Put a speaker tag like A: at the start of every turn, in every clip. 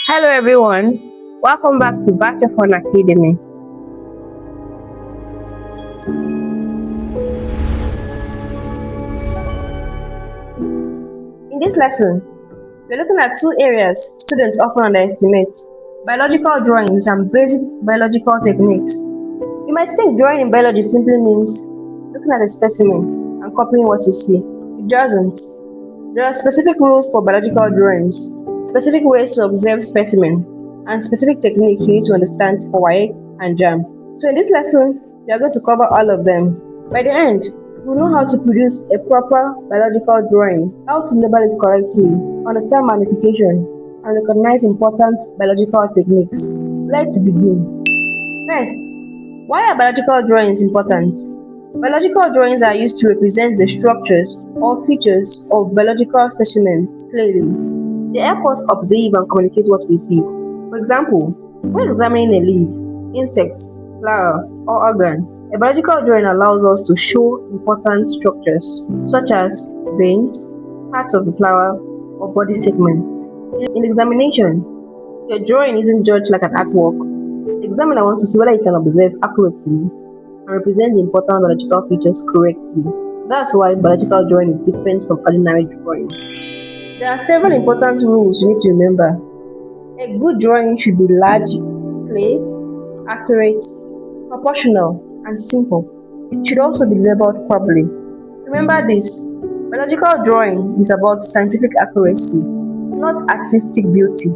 A: Hello everyone, welcome back to 𝐉𝐀𝐌𝐁 Academy. In this lesson, we're looking at two areas students often underestimate: biological drawings and basic biological techniques. You might think drawing in biology simply means looking at a specimen and copying what you see. It doesn't. There are specific rules for biological drawings, specific ways to observe specimen, and specific techniques you need to understand for WAEC and JAMB. So in this lesson, we are going to cover all of them. By the end, you will know how to produce a proper biological drawing, how to label it correctly, understand magnification, and recognize important biological techniques. Let's begin. First, why are biological drawings important? Biological drawings are used to represent the structures or features of biological specimens clearly. They help us observe and communicate what we see. For example, when examining a leaf, insect, flower, or organ, a biological drawing allows us to show important structures such as veins, parts of the flower, or body segments. In examination, your drawing isn't judged like an artwork. The examiner wants to see whether you can observe accurately and represent the important biological features correctly. That's why biological drawing is different from ordinary drawing. There are several important rules you need to remember. A good drawing should be large, clear, accurate, proportional, and simple. It should also be labeled properly. Remember this: biological drawing is about scientific accuracy, not artistic beauty.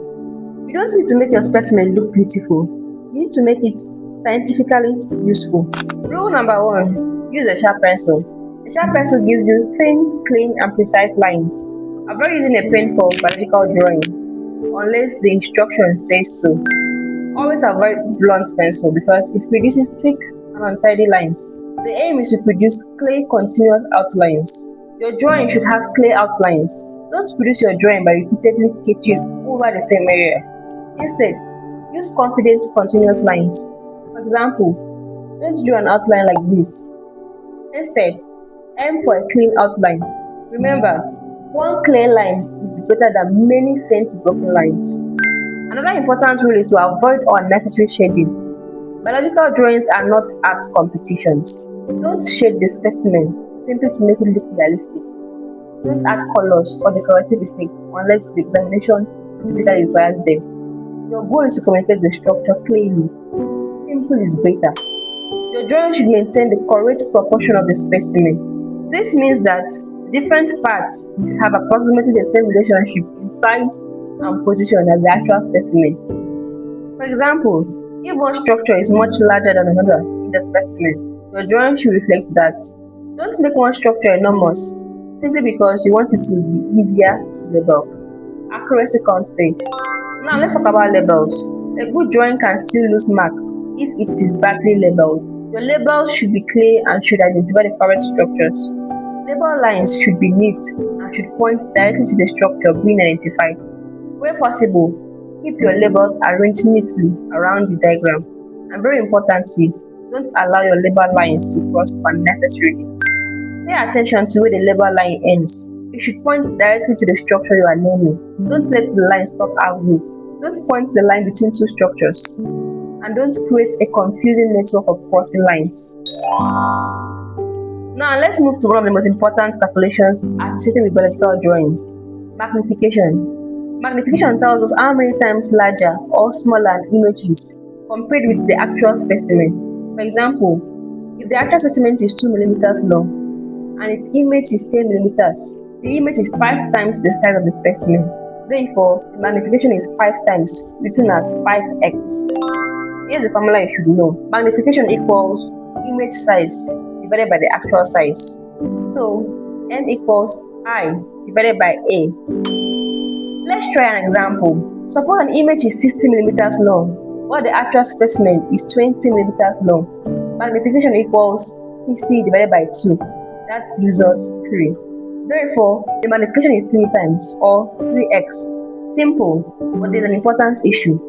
A: You don't need to make your specimen look beautiful. You need to make it scientifically useful. Rule number 1: use a sharp pencil. A sharp pencil gives you thin, clean, and precise lines. Avoid using a pen for biological drawing unless the instruction says so. Always avoid blunt pencil because it produces thick and untidy lines. The aim is to produce clear, continuous outlines. Your drawing should have clear outlines. Don't produce your drawing by repeatedly sketching over the same area. Instead, use confident, continuous lines. For example, don't draw an outline like this. Instead, aim for a clean outline. Remember, one clear line is better than many faint, broken lines. Another important rule is to avoid unnecessary shading. Biological drawings are not art competitions. Don't shade the specimen simply to make it look realistic. Don't add colors or decorative effects unless the examination specifically requires them. Your goal is to communicate the structure clearly. Simple is better. Your drawing should maintain the correct proportion of the specimen. This means that different parts should have approximately the same relationship in size and position as the actual specimen. For example, if one structure is much larger than another in the specimen, your drawing should reflect that. Don't make one structure enormous simply because you want it to be easier to label. Accuracy comes first. Now let's talk about labels. A good drawing can still lose marks if it is badly labeled. Your labels should be clear and should identify the correct structures. Label lines should be neat and should point directly to the structure being identified. Where possible, keep your labels arranged neatly around the diagram. And very importantly, don't allow your label lines to cross unnecessarily. Pay attention to where the label line ends. It should point directly to the structure you are naming. Don't let the line stop halfway. Don't point the line between two structures. And don't create a confusing network of crossing lines. Now let's move to one of the most important calculations associated with biological drawings: magnification. Magnification tells us how many times larger or smaller an image is compared with the actual specimen. For example, if the actual specimen is 2 mm long and its image is 10 mm, the image is 5 times the size of the specimen. Therefore, the magnification is 5 times, written as 5x. Here's the formula you should know: magnification equals image size divided by the actual size. So, n equals I divided by A. Let's try an example. Suppose an image is 60 mm long, while the actual specimen is 20 mm long. Magnification equals 60 divided by 2. That gives us 3. Therefore, the magnification is 3 times, or 3x. Simple, but there's an important issue.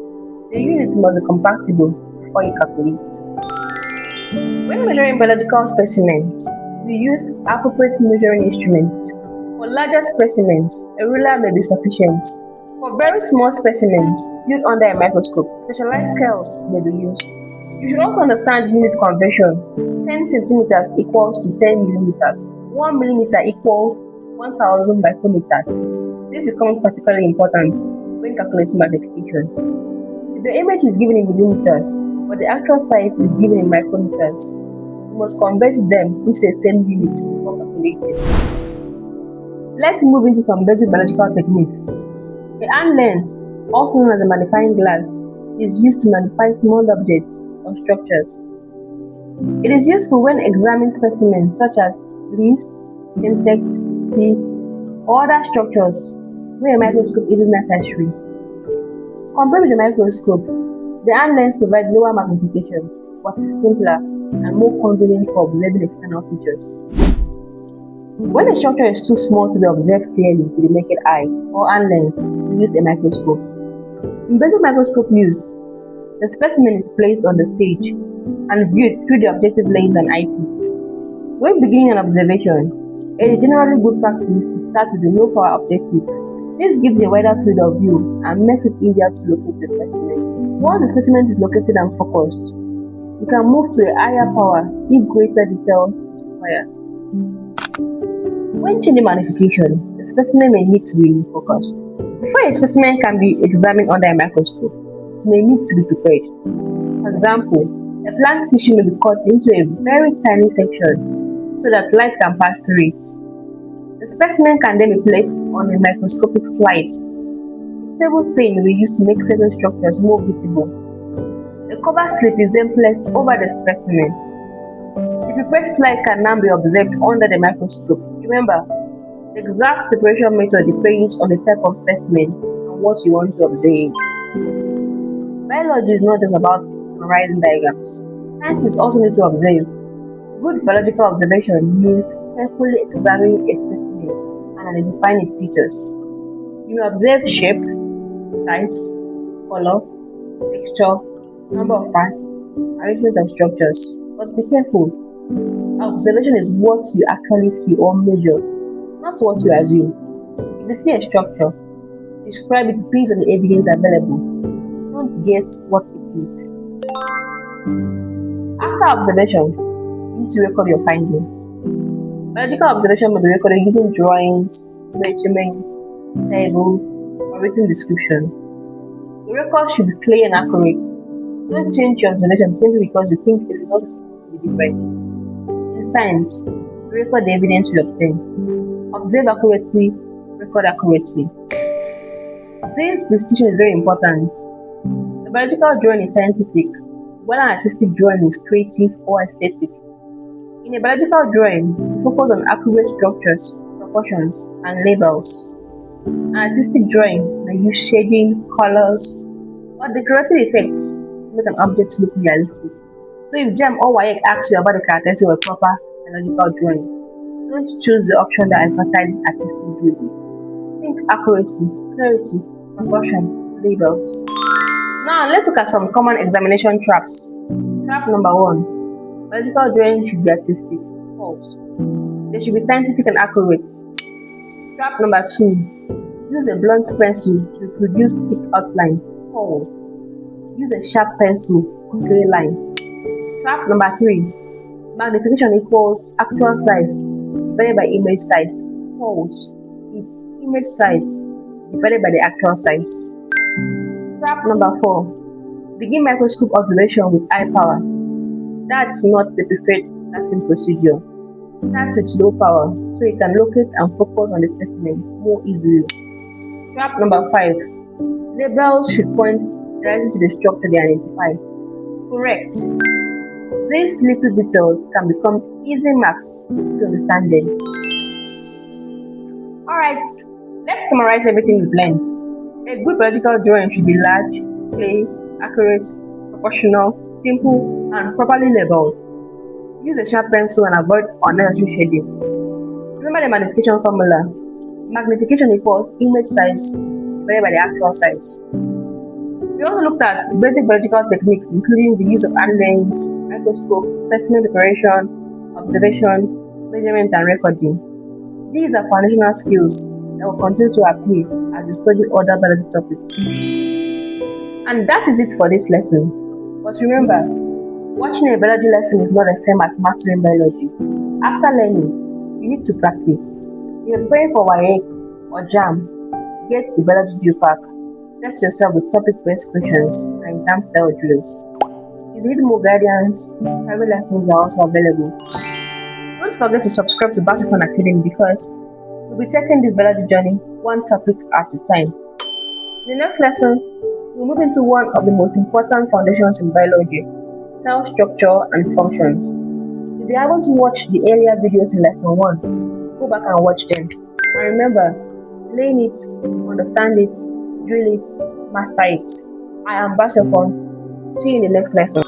A: The units must be compatible before you calculate. When measuring biological specimens, we use appropriate measuring instruments. For larger specimens, a ruler may be sufficient. For very small specimens viewed under a microscope, specialized scales may be used. You should also understand unit conversion. 10 centimeters equals to 10 millimeters. 1 millimeter equals 1000 micrometers. This becomes particularly important when calculating magnification. If the image is given in millimeters, but the actual size is given in micrometers, you must convert them into the same unit before calculating. Let's move into some basic biological techniques. The hand lens, also known as a magnifying glass, is used to magnify small objects or structures. It is useful when examining specimens such as leaves, insects, seeds, or other structures where a microscope isn't necessary. Compared with the microscope, the hand lens provides lower magnification, but is simpler and more convenient for observing external features. When a structure is too small to be observed clearly with the naked eye or hand lens, we use a microscope. In basic microscope use, the specimen is placed on the stage and viewed through the objective lens and eyepiece. When beginning an observation, it is generally good practice to start with a low-power objective. This gives a wider field of view and makes it easier to locate the specimen. Once the specimen is located and focused, you can move to a higher power if greater details are required. When changing magnification, the specimen may need to be refocused. Before a specimen can be examined under a microscope, it may need to be prepared. For example, a plant tissue may be cut into a very tiny section so that light can pass through it. The specimen can then be placed on a microscopic slide. A stable stain will be used to make certain structures more visible. A cover slip is then placed over the specimen. The prepared slide can now be observed under the microscope. Remember, the exact separation method depends on the type of specimen and what you want to observe. Biology is not just about memorizing diagrams. Scientists also need to observe. Good biological observation means carefully examining a specimen and identifying its features. You may observe shape, size, color, texture, number of parts, arrangement of structures, but be careful. Observation is what you actually see or measure, not what you assume. If you see a structure, describe it based on the evidence available. Don't guess what it is. After observation, you need to record your findings. Biological observation may be recorded using drawings, measurements, tables, or written description. The record should be clear and accurate. Don't change your observation simply because you think the result is supposed to be different. In science, we record the evidence we obtain. Observe accurately, record accurately. This distinction is very important. The biological drawing is scientific, while an artistic drawing is creative or aesthetic. In a biological drawing, we focus on accurate structures, proportions, and labels. An artistic drawing may use shading, colors, or decorative effects to make an object look realistic. So if JAMB or WAEC asks you about the characteristics of a proper biological drawing, don't choose the option that emphasizes artistic beauty. Think accuracy, clarity, proportion, labels. Now let's look at some common examination traps. Trap number 1. Biological drawing should be artistic. False. They should be scientific and accurate. Trap number 2. Use a blunt pencil to produce thick outlines. False. Use a sharp pencil for clear lines. Trap number 3. Magnification equals actual size divided by image size. False. It's image size divided by the actual size. Trap number 4. Begin microscope observation with high power. That's not the preferred starting procedure. Start with low power so you can locate and focus on the specimen more easily. Trap number 5. Labels should point directly to the structure they identify. Correct. These little details can become easy marks if you understand them. Alright, let's summarize everything we've learned. A good biological drawing should be large, clear, accurate, proportional, simple, and properly labeled. Use a sharp pencil and avoid unnecessary shading. Remember the magnification formula. Magnification equals image size divided by the actual size. We also looked at basic biological techniques including the use of hand lens, microscope, specimen preparation, observation, measurement, and recording. These are foundational skills that will continue to appear as you study other biology topics. And that is it for this lesson. But remember, watching a biology lesson is not the same as mastering biology. After learning, you need to practice. If you're preparing for WAEC or JAMB, get the biology due pack. Test yourself with topic-based questions and exam-style drills. If you need more guidance, private lessons are also available. Don't forget to subscribe to Basicon Academy because we'll be taking this biology journey one topic at a time. In the next lesson, we'll move into one of the most important foundations in biology, cell structure and functions. If you haven't watched the earlier videos in lesson 1, go back and watch them. And remember, learn it, understand it, drill it, master it. I am Basicon. See you in the next lesson.